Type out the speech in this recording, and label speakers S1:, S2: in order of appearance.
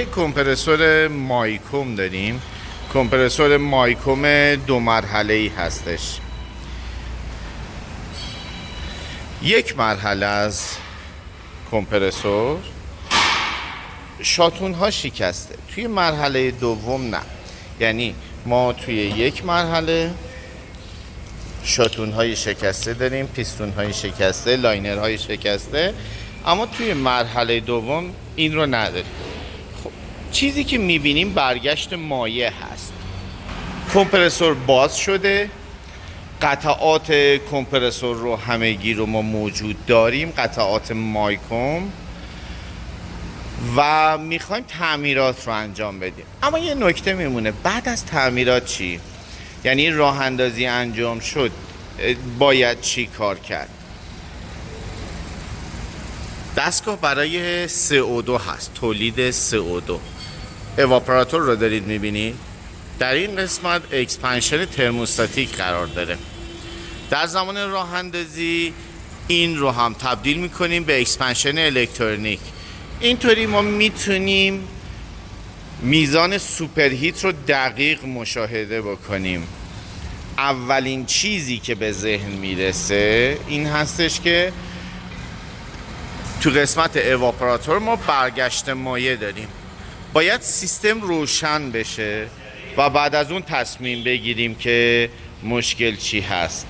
S1: کمپرسور مایکوم داریم. کمپرسور مایکوم 2 مرحله‌ای هستش. یک مرحله از کمپرسور شاتون ها شکسته، توی مرحله دوم نه. یعنی ما توی یک مرحله شاتون های شکسته داریم، پیستون های شکسته، لاینر های شکسته، اما توی مرحله دوم این رو نداریم. خب چیزی که میبینیم برگشت مایع هست. کمپرسور باز شده، قطعات کمپرسور رو همگی رو ما موجود داریم، قطعات مایکوم، و میخوایم تعمیرات رو انجام بدیم. اما یه نکته میمونه، بعد از تعمیرات چی؟ یعنی راه اندازی انجام شد، باید چی کار کرد؟ دستگاه برای CO2 هست، تولید CO2. اواپراتور رو دارید میبینید؟ در این قسمت اکسپنشن ترموستاتیک قرار داره. در زمان راه اندازی این رو هم تبدیل میکنیم به اکسپنشن الکترونیک. اینطوری ما میتونیم میزان سوپرهیت رو دقیق مشاهده بکنیم. اولین چیزی که به ذهن میرسه این هستش که تو قسمت اواپراتور ما برگشت مایع داریم. باید سیستم روشن بشه و بعد از اون تصمیم بگیریم که مشکل چی هست.